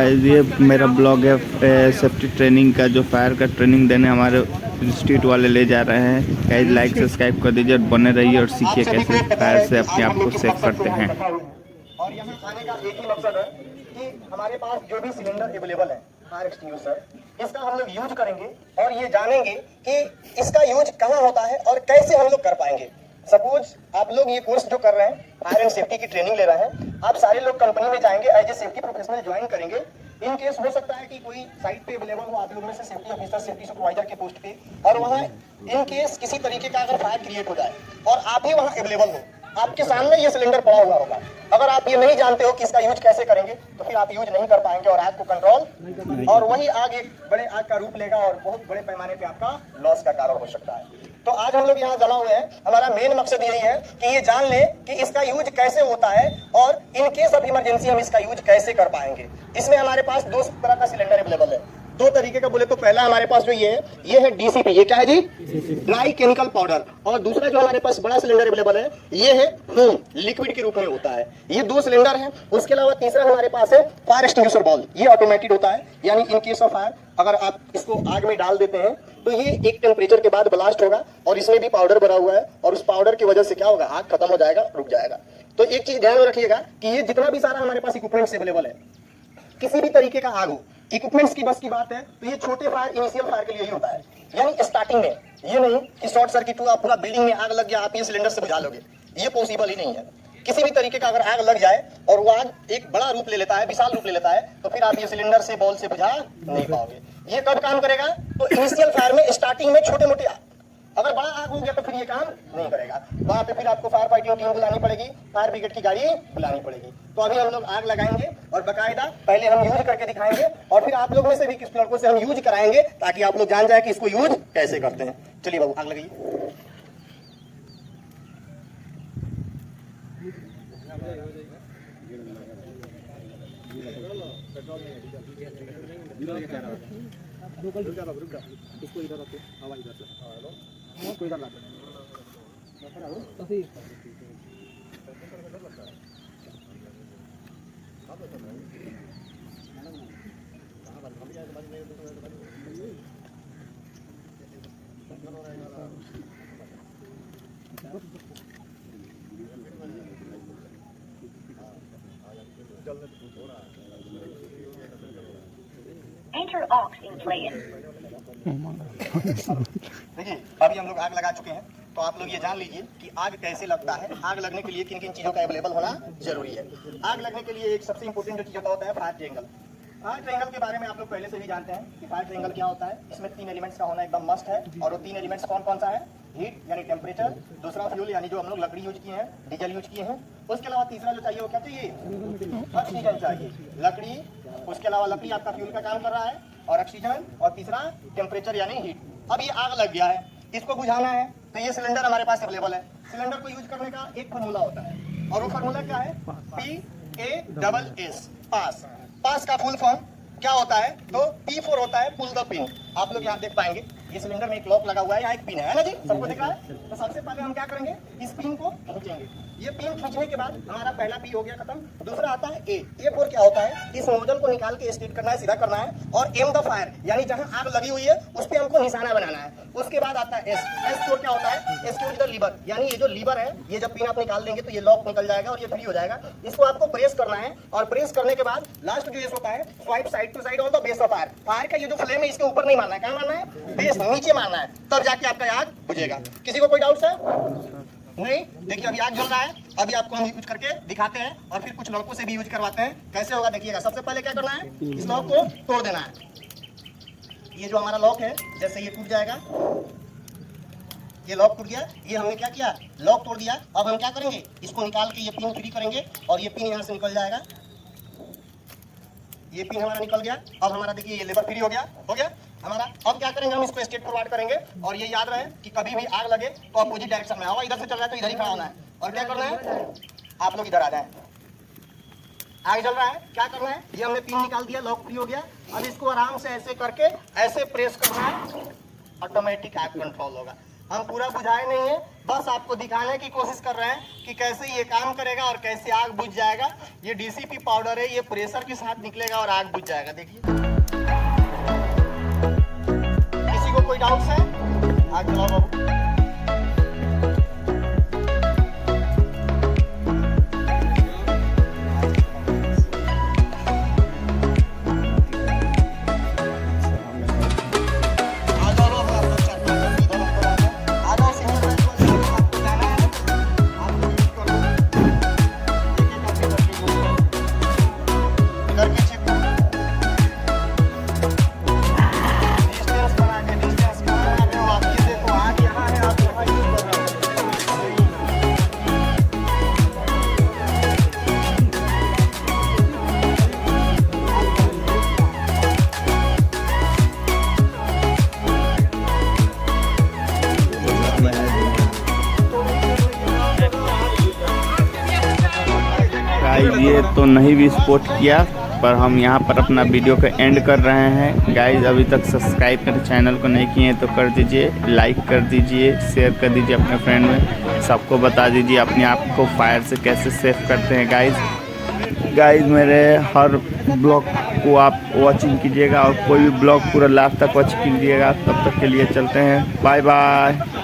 Guys ये मेरा blog है सेफ्टी ट्रेनिंग का, जो फायर का ट्रेनिंग देने हमारे इंस्टीट्यूट वाले ले जा रहे हैं। गाइस लाइक सब्सक्राइब कर दीजिए और बने रहिए और सीखिए कैसे फायर से अपने आप को सेफ करते हैं। और यहाँ आने का एक ही मकसद है कि हमारे पास जो भी सिलेंडर अवेलेबल है फायर एक्सटिंग्विशर, इसका हम लोग यूज करेंगे और ये जानेंगे कि इसका यूज कहाँ होता है और कैसे हम लोग कर पाएंगे। सपोज आप लोग ये कोर्स जो कर रहे हैं, फायर एंड सेफ्टी की ट्रेनिंग ले रहे हैं, आप सारे लोग कंपनी में जाएंगे, as a safety professional join करेंगे। इन केस हो सकता है कि कोई साइट पे अवेलेबल हो आप लोग में से सेफ्टी ऑफिसर, सेफ्टी सुपरवाइजर के पोस्ट पे, और वहाँ इन केस किसी तरीके का अगर फायर क्रिएट हो जाए और आप ही वहाँ अवेलेबल हो, आपके सामने ये सिलेंडर पड़ा हुआ होगा, अगर आप ये नहीं जानते हो कि इसका यूज कैसे करेंगे तो फिर आप यूज नहीं कर पाएंगे और आग को कंट्रोल, और वही आग एक बड़े आग का रूप लेगा और बहुत बड़े पैमाने पे आपका लॉस का कारण हो सकता है। तो आज हम लोग यहाँ जमा हुए हैं, हमारा मेन मकसद यही है कि ये जान ले कि इसका यूज कैसे होता है और इन केस ऑफ इमरजेंसी हम इसका यूज कैसे कर पाएंगे। इसमें हमारे पास दो तरह का सिलेंडर अवेलेबल है, दो तरीके का बोले तो पहला हमारे पास जो ये है डीसीपी, ये क्या है जी, ड्राई केमिकल पाउडर, और दूसरा जो हमारे पास बड़ा सिलेंडर अवेलेबल है ये है फोम, लिक्विड के रूप में होता है। ये दो सिलेंडर है। उसके अलावा तीसरा हमारे पास है फायर एक्सटिंग्विशर बॉल, ये ऑटोमेटेड होता है, यानी इन केस ऑफ फायर अगर आप इसको आग में डाल देते हैं तो ये एक टेम्परेचर के बाद ब्लास्ट होगा और इसमें भी पाउडर भरा हुआ है और उस पाउडर की वजह से क्या होगा, आग खत्म हो जाएगा, रुक जाएगा। तो एक चीज ध्यान में रखिएगा कि ये जितना भी सारा हमारे पास इक्विपमेंट्स अवेलेबल है, किसी भी तरीके का आग हो, इक्विपमेंट्स की बस की बात है तो ये छोटे फायर, इनिशियल फायर के लिए ही होता है, यानी स्टार्टिंग में। ये नहीं कि शॉर्ट सर्किट हुआ, पूरा बिल्डिंग में आग लग गया, आप ये सिलेंडर से बुझा लोगे, ये पॉसिबल ही नहीं है। किसी भी तरीके का अगर आग लग जाए और वो आग एक बड़ा रूप ले लेता है, विशाल रूप ले लेता है, तो फिर आप ये सिलेंडर से, बॉल से बुझा नहीं पाओगे। ये कब काम करेगा, तो इनिशियल फायर में, स्टार्टिंग में छोटे मोटे, अगर बड़ा आग हो गया तो फिर ये काम नहीं करेगा। वहां पे फिर आपको फायर फाइटिंग टीम बुलानी पड़ेगी, फायर ब्रिगेड की गाड़ी बुलानी पड़ेगी। तो अभी हम लोग आग लगाएंगे और बकायदा पहले हम यूज करके दिखाएंगे और फिर आप लोग में से भी किस लड़कों से हम यूज कराएंगे ताकि आप लोग जान जाए कि इसको यूज कैसे करते हैं। चलिए बाबू आग लगाइए। इसको इधर रखो, हवा इधर से, कोई इधर ला दो। Enter aux in player. देखिए अभी हम लोग आग लगा चुके हैं, तो आप लोग ये जान लीजिए कि आग कैसे लगता है, आग लगने के लिए किन किन चीजों का अवेलेबल होना जरूरी है। आग लगने के लिए एक सबसे इंपॉर्टेंट जो चीज होता है फायर ट्रायंगल। फायर ट्रायंगल के बारे में आप लोग पहले से भी जानते हैं कि फायर ट्रायंगल क्या होता है। इसमें 3 एलिमेंट्स का होना एकदम मस्ट है, और वो 3 एलिमेंट्स कौन कौन सा है, हीट यानी टेम्परेचर, दूसरा फ्यूल यानी जो हम लोग लकड़ी यूज किए हैं, डीजल यूज किए हैं, उसके अलावा तीसरा जो चाहिए वो क्या चाहिए, ऑक्सीजन चाहिए। लकड़ी, उसके अलावा लकड़ी आपका फ्यूल का काम कर रहा है, और ऑक्सीजन, और तीसरा टेम्परेचर यानी हीट। अब ये आग लग गया है, इसको बुझाना है, तो ये सिलेंडर हमारे पास अवेलेबल है। सिलेंडर को यूज करने का एक फार्मूला होता है, और वो फार्मूला क्या है, PASS, पास। पास का फुल फॉर्म क्या होता है, तो P4 होता है, पुल द पिन। आप लोग यहाँ देख पाएंगे ये सिलेंडर में एक लॉक लगा हुआ है, यहाँ एक पिन है ना जी, सबको दिख रहा है। तो सबसे पहले हम क्या करेंगे, इस पिन को खींचेंगे। ये पिन खींचने के बाद हमारा पहला पी हो गया खत्म। दूसरा आता है A4 क्या होता है, इस नोजल को निकाल के स्ट्रेट करना है, सीधा करना है, और एम द फायर यानी जहाँ आग लगी हुई है उस पर हमको निशाना बनाना है। उसके बाद आता है S4 क्या होता है, S4 द लीवर, यानी ये जो लीवर है, ये जब पिन आप निकाल देंगे तो ये लॉक निकल जाएगा और ये फ्री हो जाएगा। इसको आपको प्रेस करना है, और प्रेस करने के बाद लास्ट जो होता है, swipe side to side on the base of fire. Fire का ये जो फ्लेम है इसके ऊपर नहीं मारना है, क्या मारना है, बेस नीचे मारना है, तब जाके आपका आग बुझेगा। किसी को कोई डाउट है? नहीं। देखिए अभी आग जल रहा है, अभी आपको हम यूज करके दिखाते हैं और फिर कुछ लड़कों से भी यूज करवाते हैं। कैसे होगा देखिएगा। सबसे पहले क्या करना है, इस लॉक को तोड़ देना है। ये जो हमारा लॉक है, जैसे ये टूट जाएगा, ये लॉक टूट गया, ये हमने क्या किया, लॉक तोड़ दिया। अब हम क्या करेंगे, इसको निकाल के ये पिन फ्री करेंगे और ये पिन यहाँ से निकल जाएगा। ये पिन हमारा निकल गया। अब हमारा देखिए ये लेवर फ्री हो गया हमारा। अब क्या करेंगे, हम इसको स्ट्रेट फॉरवर्ड करेंगे, और ये याद रहे कि कभी भी आग लगे तो अपोजिट डायरेक्शन में हवा इधर से चल रहा है तो इधर ही खड़ा होना है, और क्या करना है, आप लोग इधर आ जाए। आग जल रहा है, क्या करना है, ये हमने पिन निकाल दिया, लॉक फ्री हो गया। अब इसको आराम से ऐसे करके ऐसे प्रेस करना है, ऑटोमेटिक आग कंट्रोल होगा। हम पूरा बुझाए नहीं है, बस आपको दिखाने की कोशिश कर रहे हैं कि कैसे ये काम करेगा और कैसे आग बुझ जाएगा। ये डीसीपी पाउडर है, ये प्रेशर के साथ निकलेगा और आग बुझ जाएगा। देखिए, किसी को कोई डाउट है? आग जलाओ बाबू। गाइस ये तो नहीं भी सपोर्ट किया, पर हम यहाँ पर अपना वीडियो को एंड कर रहे हैं। गाइस अभी तक सब्सक्राइब मेरे चैनल को नहीं किए हैं तो कर दीजिए, लाइक कर दीजिए, शेयर कर दीजिए अपने फ्रेंड में, सबको बता दीजिए अपने आप को फायर से कैसे सेव करते हैं। गाइस मेरे हर ब्लॉग को आप वॉचिंग कीजिएगा और कोई भी ब्लॉग पूरा लास्ट तक वॉच कीजिएगा। तब तक के लिए चलते हैं, बाय बाय।